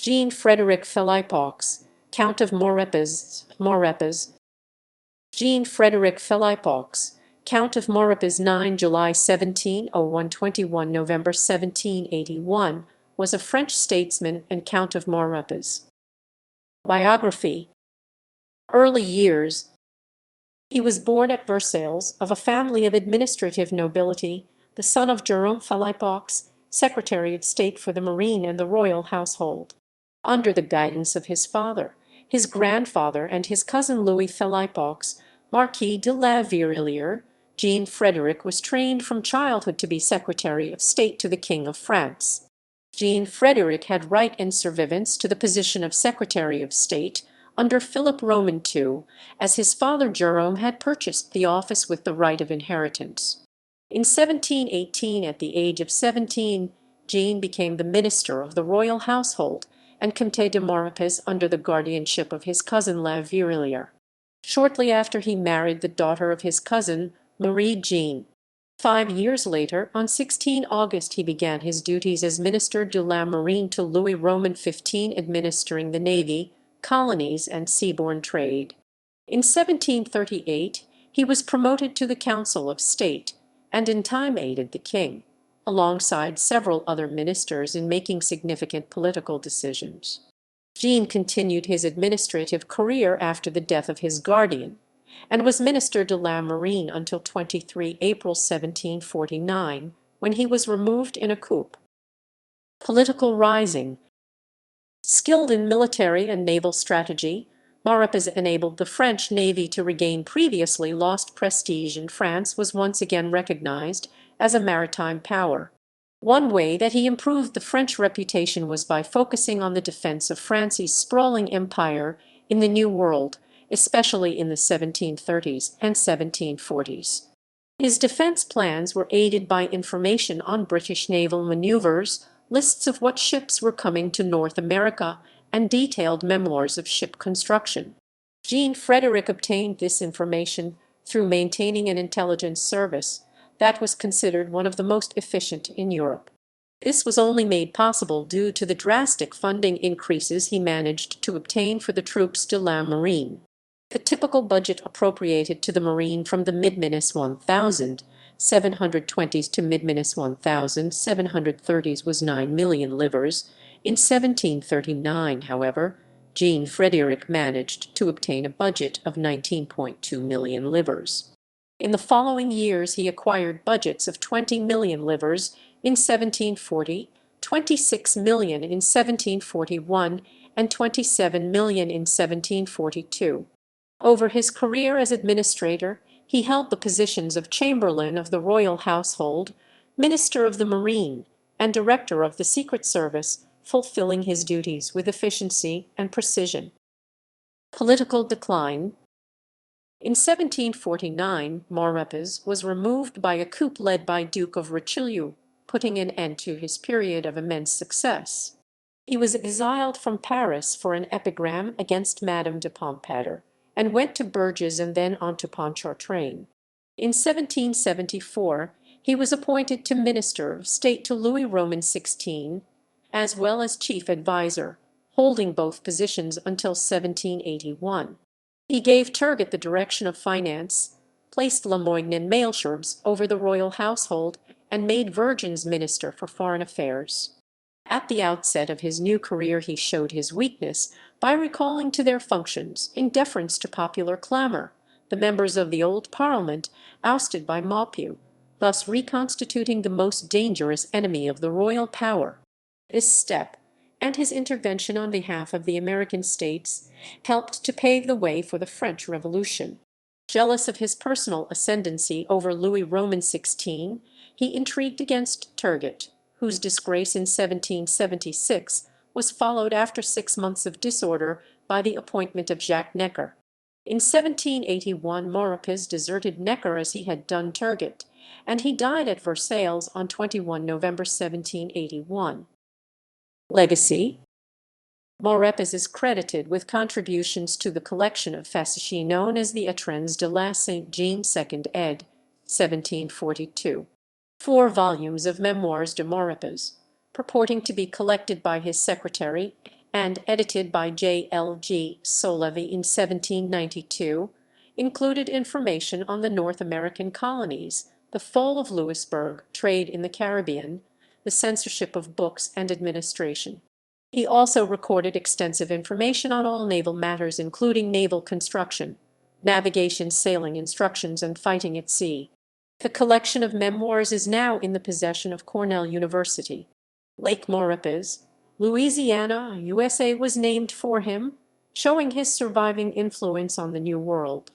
Jean-Frédéric Phélypeaux, Count of Maurepas. Jean-Frédéric Phélypeaux, Count of Maurepas, 9 July 1701 – 21 November 1781, was a French statesman and Count of Maurepas. Biography. Early years. He was born at Versailles of a family of administrative nobility, the son of Jérôme Phélypeaux, Secretary of State for the Marine and the royal household. Under the guidance of his father, his grandfather, and his cousin Louis Phélypeaux, Marquis de la Vieillard, Jean-Frédéric was trained from childhood to be Secretary of State to the King of France. Jean-Frédéric had right and survivance to the position of Secretary of State under Philip Roman II, as his father Jerome had purchased the office with the right of inheritance. In 1718, at the age of 17, Jean became the minister of the royal household and Comte de Maurepas under the guardianship of his cousin La Vieillard. Shortly after, he married the daughter of his cousin, Marie Jean. 5 years later, on 16 August, he began his duties as Minister de la Marine to Louis Roman XV, administering the navy, colonies, and seaborne trade. In 1738, he was promoted to the Council of State, and in time aided the king, alongside several other ministers, in making significant political decisions. Jean continued his administrative career after the death of his guardian, and was Minister de la Marine until 23 April 1749, when he was removed in a coup. Political rising. Skilled in military and naval strategy, Maurepas enabled the French navy to regain previously lost prestige, and France was once again recognized as a maritime power. One way that he improved the French reputation was by focusing on the defense of France's sprawling empire in the New World, especially in the 1730s and 1740s. His defense plans were aided by information on British naval maneuvers, lists of what ships were coming to North America, and detailed memoirs of ship construction. Jean-Frédéric obtained this information through maintaining an intelligence service that was considered one of the most efficient in Europe. This was only made possible due to the drastic funding increases he managed to obtain for the troops de la Marine. The typical budget appropriated to the Marine from the mid-1720s to mid-1730s was 9 million livres. In 1739, however, Jean-Frédéric managed to obtain a budget of 19.2 million livres. In the following years, he acquired budgets of 20 million livres in 1740, 26 million in 1741, and 27 million in 1742. Over his career as administrator, he held the positions of Chamberlain of the Royal Household, Minister of the Marine, and Director of the Secret Service, fulfilling his duties with efficiency and precision. Political decline. In 1749, Maurepas was removed by a coup led by Duke of Richelieu, putting an end to his period of immense success. He was exiled from Paris for an epigram against Madame de Pompadour, and went to Bourges and then on to Pontchartrain. In 1774, he was appointed to Minister of State to Louis Roman XVI, as well as chief advisor, holding both positions until 1781. He gave Turgot the direction of finance, placed Lamoignon and Malesherbes over the royal household, and made Vergennes minister for foreign affairs. At the outset of his new career, he showed his weakness by recalling to their functions, in deference to popular clamour, the members of the old Parliament ousted by Maupeou, thus reconstituting the most dangerous enemy of the royal power. This step, and his intervention on behalf of the American states, helped to pave the way for the French Revolution. Jealous of his personal ascendancy over Louis Roman XVI, he intrigued against Turgot, whose disgrace in 1776 was followed after 6 months of disorder by the appointment of Jacques Necker. In 1781, Maurepas deserted Necker as he had done Turgot, and he died at Versailles on 21 November 1781. Legacy. Maurepas is credited with contributions to the collection of fascicles known as the Étrennes de la Sainte-Jean II ed. 1742. 4 volumes of Memoirs de Maurepas, purporting to be collected by his secretary, and edited by J.L.G. Solevey in 1792, included information on the North American colonies, the fall of Louisbourg, trade in the Caribbean, the censorship of books and administration. He also recorded extensive information on all naval matters including naval construction, navigation, sailing instructions, and fighting at sea. The collection of memoirs is now in the possession of Cornell University. Lake Maurepas, Louisiana, USA was named for him, showing his surviving influence on the New World.